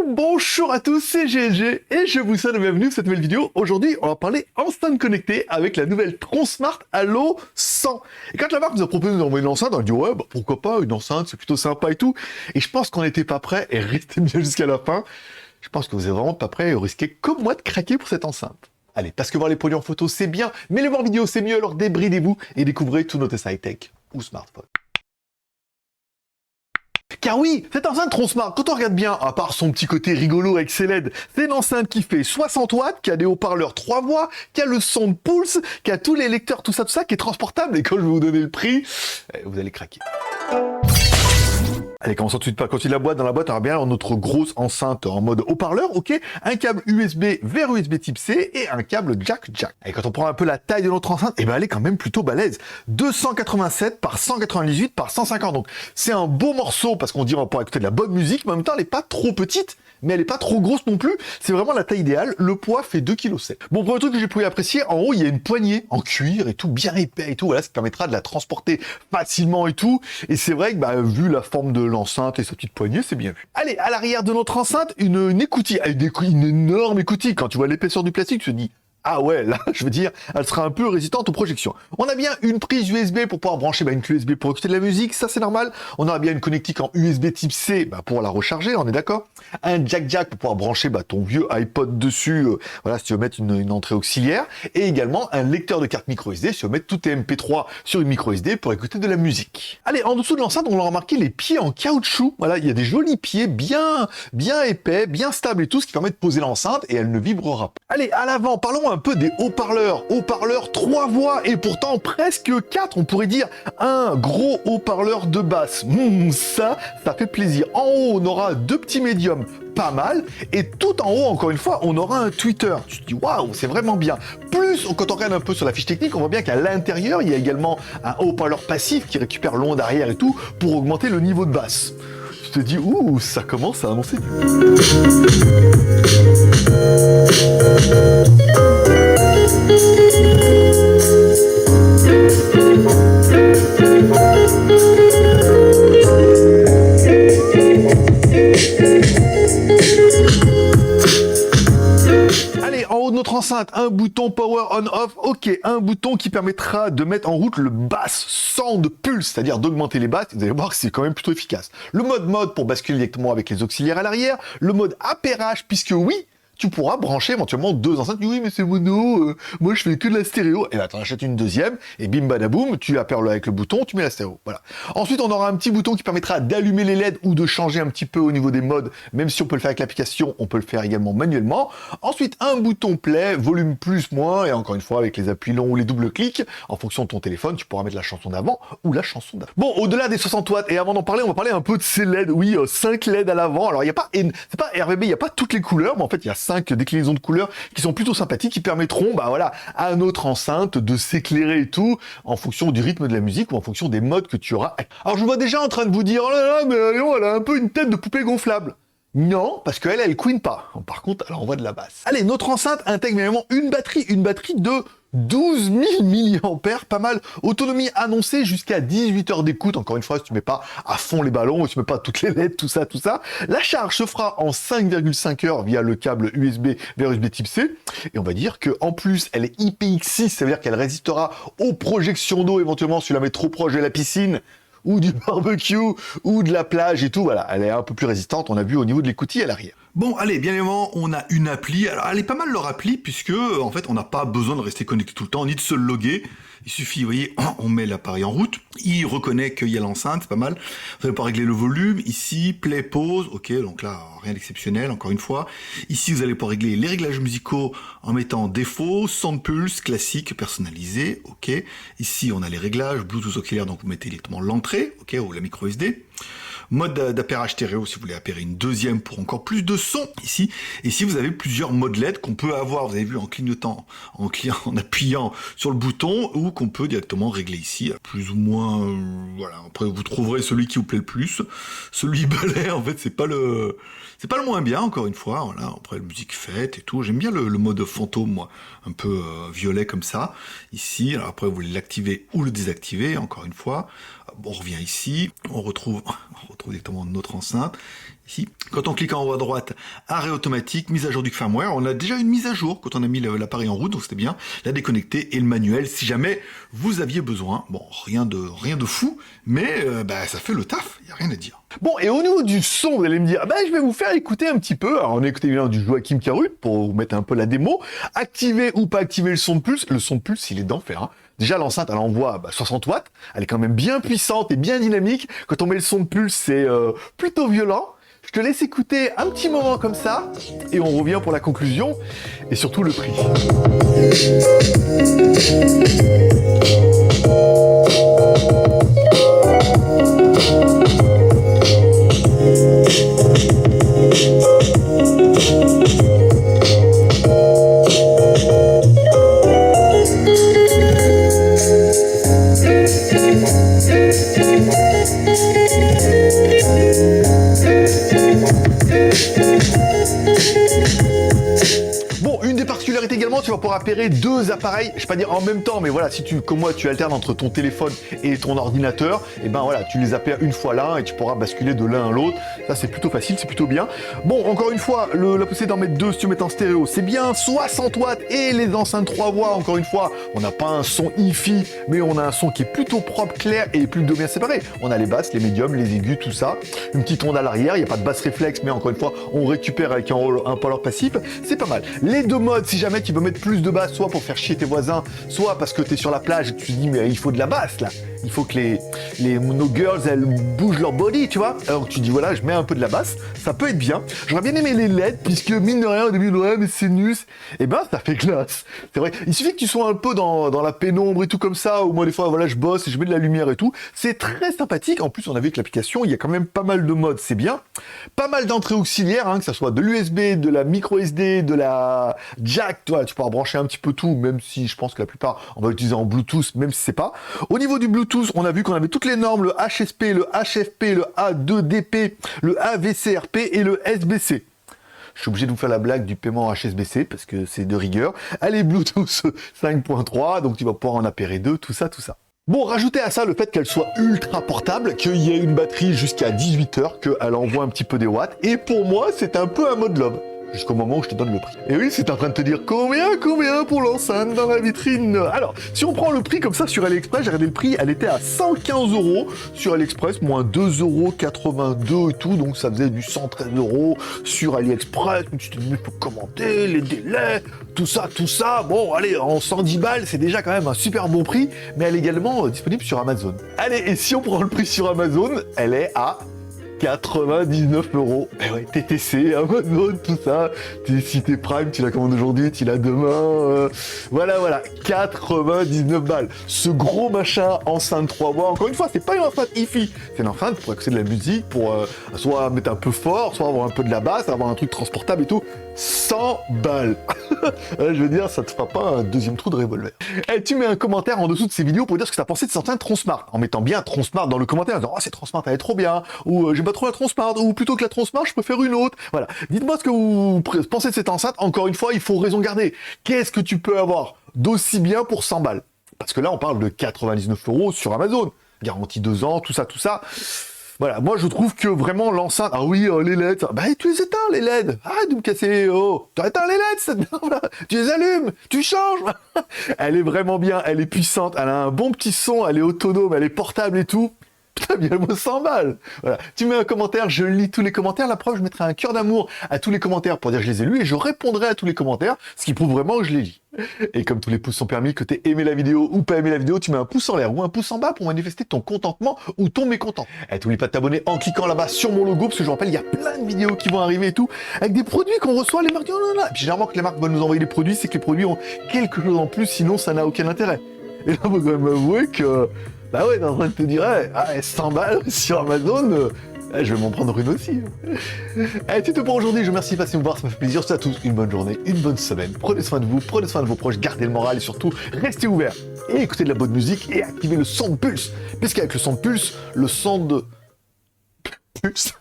Bonjour à tous, c'est GLG et je vous souhaite la bienvenue dans cette nouvelle vidéo. Aujourd'hui, on va parler enceinte connectée avec la nouvelle Tronsmart Halo 100. Et quand la marque nous a proposé d'envoyer une enceinte, on a dit ouais, bah, pourquoi pas, une enceinte, c'est plutôt sympa et tout. Et je pense qu'on n'était pas prêts et restez bien jusqu'à la fin. Je pense que vous êtes vraiment pas prêts et vous risquez comme moi de craquer pour cette enceinte. Allez, parce que voir les produits en photo c'est bien, mais les voir en vidéo c'est mieux, alors débridez-vous et découvrez tous nos tests high-tech ou smartphones. Car oui, cette enceinte Tronsmart, quand on regarde bien, à part son petit côté rigolo avec ses LED, c'est une enceinte qui fait 60 watts, qui a des haut-parleurs 3 voix, qui a le son de pulse, qui a tous les lecteurs, tout ça, qui est transportable, et quand je vais vous donner le prix, vous allez craquer. Allez, commençons tout de suite par continuer la boîte. Dans la boîte, on a bien notre grosse enceinte en mode haut-parleur, ok, un câble USB vers USB type C et un câble jack. Et quand on prend un peu la taille de notre enceinte, eh ben elle est quand même plutôt balèze. 287 par 198 par 150. Donc c'est un beau morceau parce qu'on dit on va pouvoir écouter de la bonne musique, mais en même temps elle est pas trop petite, mais elle est pas trop grosse non plus. C'est vraiment la taille idéale. Le poids fait 2,7 kg. Bon, premier truc que j'ai pu apprécier, en haut il y a une poignée en cuir et tout, bien épais et tout. Voilà, ça permettra de la transporter facilement et tout. Et c'est vrai que bah, vu la forme de l'enceinte et sa petite poignée, c'est bien vu. Allez, à l'arrière de notre enceinte, une écoutille, une énorme écoutille. Quand tu vois l'épaisseur du plastique, tu te dis ah ouais, là, je veux dire, elle sera un peu résistante aux projections. On a bien une prise USB pour pouvoir brancher une clé USB pour écouter de la musique, ça c'est normal. On aura bien une connectique en USB type C pour la recharger, on est d'accord. Un jack pour pouvoir brancher ton vieux iPod dessus, voilà, si tu veux mettre une entrée auxiliaire. Et également un lecteur de carte micro SD, si tu veux mettre tout tes MP3 sur une micro SD pour écouter de la musique. Allez, en dessous de l'enceinte, on a remarqué les pieds en caoutchouc. Voilà, il y a des jolis pieds bien épais, bien stables et tout, ce qui permet de poser l'enceinte et elle ne vibrera pas. Allez, à l'avant, parlons un peu des haut-parleurs. Haut-parleurs 3 voix et pourtant presque 4, on pourrait dire un gros haut-parleur de basse. Ça fait plaisir. En haut, on aura 2 petits médiums, pas mal. Et tout en haut, encore une fois, on aura un tweeter. Tu te dis, waouh, c'est vraiment bien. Plus, quand on regarde un peu sur la fiche technique, on voit bien qu'à l'intérieur, il y a également un haut-parleur passif qui récupère l'onde arrière et tout pour augmenter le niveau de basse. Tu te dis, ouh, ça commence à annoncer du... Allez, en haut de notre enceinte, un bouton power on-off, ok, un bouton qui permettra de mettre en route le bass sound pulse, c'est-à-dire d'augmenter les basses, vous allez voir que c'est quand même plutôt efficace. Le mode pour basculer directement avec les auxiliaires à l'arrière, le mode appairage, puisque oui, tu pourras brancher éventuellement 2 enceintes. Oui, mais c'est mono, moi je fais que de la stéréo. Et là, t'en achètes une deuxième, et bim badaboum, tu appaires avec le bouton, tu mets la stéréo. Voilà. Ensuite, on aura un petit bouton qui permettra d'allumer les LED ou de changer un petit peu au niveau des modes. Même si on peut le faire avec l'application, on peut le faire également manuellement. Ensuite, un bouton play, volume plus, moins, et encore une fois, avec les appuis longs ou les doubles clics, en fonction de ton téléphone, tu pourras mettre la chanson d'avant ou la chanson d'avant. Bon, au-delà des 60 watts, et avant d'en parler, on va parler un peu de ces LED. Oui, 5 LED à l'avant. Alors, il n'y a pas, c'est pas RGB, il n'y a pas toutes les couleurs, mais en fait, il y a 5 déclinaisons de couleurs qui sont plutôt sympathiques, qui permettront, voilà, à notre enceinte de s'éclairer et tout, en fonction du rythme de la musique ou en fonction des modes que tu auras. Alors, je vous vois déjà en train de vous dire, oh là là, mais Léon, elle a un peu une tête de poupée gonflable. Non, parce qu'elle, elle queen pas. Par contre, elle envoie de la basse. Allez, notre enceinte intègre également une batterie de 12 000 mAh, pas mal. Autonomie annoncée jusqu'à 18 heures d'écoute. Encore une fois, si tu mets pas à fond les ballons, si tu mets pas toutes les LED, tout ça. La charge se fera en 5,5 heures via le câble USB vers USB type C. Et on va dire que en plus, elle est IPX6, ça veut dire qu'elle résistera aux projections d'eau, éventuellement si tu la mets trop proche de la piscine, ou du barbecue, ou de la plage et tout, voilà, elle est un peu plus résistante, on a vu au niveau de l'écoutille à l'arrière. Bon, allez, bien évidemment, on a une appli. Alors, elle est pas mal leur appli, puisque, en fait, on n'a pas besoin de rester connecté tout le temps, ni de se loguer. Il suffit, vous voyez, on met l'appareil en route, il reconnaît qu'il y a l'enceinte, c'est pas mal. Vous allez pouvoir régler le volume, ici, play, pause, ok, donc là, rien d'exceptionnel, encore une fois. Ici, vous allez pouvoir régler les réglages musicaux en mettant défaut, sound pulse, classique, personnalisé, ok. Ici, on a les réglages, Bluetooth auxiliaire, donc vous mettez directement l'entrée, ok, ou la micro SD. Mode d'appairage stéréo si vous voulez appairer une deuxième pour encore plus de son ici. Et ici vous avez plusieurs modes LED qu'on peut avoir, vous avez vu, en clignotant, en appuyant sur le bouton, ou qu'on peut directement régler ici, plus ou moins, voilà. Après vous trouverez celui qui vous plaît le plus. Celui balai en fait c'est pas le moins bien, encore une fois, voilà. Après la musique faite et tout, j'aime bien le mode fantôme, moi, un peu violet comme ça. Ici, alors après vous voulez l'activer ou le désactiver, encore une fois. Bon, on revient ici, on retrouve retrouve directement notre enceinte. Ici, quand on clique en haut à droite, arrêt automatique, mise à jour du firmware. On a déjà une mise à jour quand on a mis l'appareil en route, donc c'était bien. La déconnecter et le manuel, si jamais vous aviez besoin. Bon, rien de fou, mais ça fait le taf, il n'y a rien à dire. Bon, et au niveau du son, vous allez me dire, je vais vous faire écouter un petit peu. Alors, on a écouté évidemment du Joachim Garud pour vous mettre un peu la démo. Activer ou pas activer le son de pulse. Le son de pulse, il est d'enfer, hein. Déjà, l'enceinte, elle envoie 60 watts. Elle est quand même bien puissante et bien dynamique. Quand on met le son de pulse, c'est plutôt violent. Je te laisse écouter un petit moment comme ça, et on revient pour la conclusion, et surtout le prix. Bon, une des particularités également, tu vas pouvoir appairer deux appareils, je vais pas dire en même temps, mais voilà, si tu, comme moi, tu alternes entre ton téléphone et ton ordinateur, et voilà, tu les appaires une fois l'un et tu pourras basculer de l'un à l'autre. Ça, c'est plutôt facile, c'est plutôt bien. Bon, encore une fois, la possibilité d'en mettre deux si tu mets en stéréo, c'est bien, 60 watts et les enceintes 3 voix, encore une fois, on n'a pas un son hi-fi, mais on a un son qui est plutôt propre, clair et plutôt bien séparé. On a les basses, les médiums, les aigus, tout ça. Une petite onde à l'arrière, il n'y a pas de basse réflexe, mais encore une fois, on récupère avec un haut-parleur passif, c'est pas mal. Les deux modes, si jamais tu veux mettre plus de basse, soit pour faire chier tes voisins, soit parce que tu es sur la plage et tu te dis mais il faut de la basse là. Il faut que nos girls, elles bougent leur body, tu vois. Alors tu dis voilà, je mets un peu de la basse, ça peut être bien. J'aurais bien aimé les LED, puisque mine de rien, au début, ouais, mais c'est nus. Et ça fait classe. C'est vrai. Il suffit que tu sois un peu dans la pénombre et tout comme ça, ou moi des fois, voilà, je bosse et je mets de la lumière et tout. C'est très sympathique. En plus, on a vu que l'application, il y a quand même pas mal de modes, c'est bien. Pas mal d'entrées auxiliaires, hein, que ça soit de l'USB, de la micro SD, de la jack, toi, tu pourras brancher un petit peu tout, même si je pense que la plupart, on va l'utiliser en Bluetooth, même si c'est pas. Au niveau du Bluetooth, on a vu qu'on avait toutes les normes, le HSP, le HFP, le A2DP, le AVCRP et le SBC. Je suis obligé de vous faire la blague du paiement HSBC parce que c'est de rigueur. Allez, Bluetooth 5.3, donc tu vas pouvoir en appairer deux, tout ça, tout ça. Bon, rajoutez à ça le fait qu'elle soit ultra portable, qu'il y ait une batterie jusqu'à 18 heures, qu'elle envoie un petit peu des watts, et pour moi, c'est un peu un mode love. Jusqu'au moment où je te donne le prix. Et oui, c'est en train de te dire combien pour l'enceinte dans la vitrine. Alors, si on prend le prix comme ça sur AliExpress, j'ai regardé le prix, elle était à 115 € sur AliExpress, moins 2,82 € et tout, donc ça faisait du 113 € sur AliExpress. Tu te dis, mais faut commenter, les délais, tout ça. Bon, allez, en 110 balles, c'est déjà quand même un super bon prix, mais elle est également disponible sur Amazon. Allez, et si on prend le prix sur Amazon, elle est à 99 €. Eh ouais, TTC, Amazon, tout ça. Si t'es Prime, tu la commandes aujourd'hui, tu l'as demain. Voilà. 99 balles. Ce gros machin enceinte 3 voix, encore une fois, c'est pas une enceinte hi-fi. C'est une enceinte pour écouter de la musique, pour soit mettre un peu fort, soit avoir un peu de la basse, avoir un truc transportable et tout. 100 balles. Je veux dire, ça te fera pas un deuxième trou de revolver. Et tu mets un commentaire en dessous de ces vidéos pour dire ce que t'as pensé de certains Tronsmart, en mettant bien Tronsmart dans le commentaire, en disant « Oh, c'est Tronsmart, elle est trop bien », ou « J'aime pas trop la Tronsmart », ou plutôt que la Tronsmart, je préfère une autre. Voilà. Dites-moi ce que vous pensez de cette enceinte. Encore une fois, il faut raison garder. Qu'est-ce que tu peux avoir d'aussi bien pour 100 balles? Parce que là, on parle de 99 € sur Amazon. Garantie 2 ans, tout ça. Voilà, moi je trouve que vraiment l'enceinte, ah oui, les LED, ça... tu les éteins les LED, arrête de me casser, tu éteins les LED, cette merde-là, tu les allumes, tu changes. Elle est vraiment bien, elle est puissante, elle a un bon petit son, elle est autonome, elle est portable et tout. Putain, bien le mot 100 balles. Voilà. Tu mets un commentaire, je lis tous les commentaires. La preuve, je mettrai un cœur d'amour à tous les commentaires pour dire que je les ai lus et je répondrai à tous les commentaires, ce qui prouve vraiment que je les lis. Et comme tous les pouces sont permis, que t'aies aimé la vidéo ou pas aimé la vidéo, tu mets un pouce en l'air ou un pouce en bas pour manifester ton contentement ou ton mécontent. Et t'oublies pas de t'abonner en cliquant là-bas sur mon logo, parce que je rappelle, il y a plein de vidéos qui vont arriver et tout, avec des produits qu'on reçoit, les marques, non. Et puis généralement, que les marques veulent nous envoyer des produits, c'est que les produits ont quelque chose en plus, sinon ça n'a aucun intérêt. Et là, on va quand même avouer que... Bah ouais, t'es en train de te dire, 100 balles sur Amazon, je vais m'en prendre une aussi. Allez, c'est tout pour aujourd'hui, je vous remercie de passer nous voir, ça me fait plaisir. Je vous souhaite à tous une bonne journée, une bonne semaine. Prenez soin de vous, prenez soin de vos proches, gardez le moral et surtout, restez ouverts. Et écoutez de la bonne musique et activez le son de pulse. Puisqu'avec le son de pulse, le son de... pulse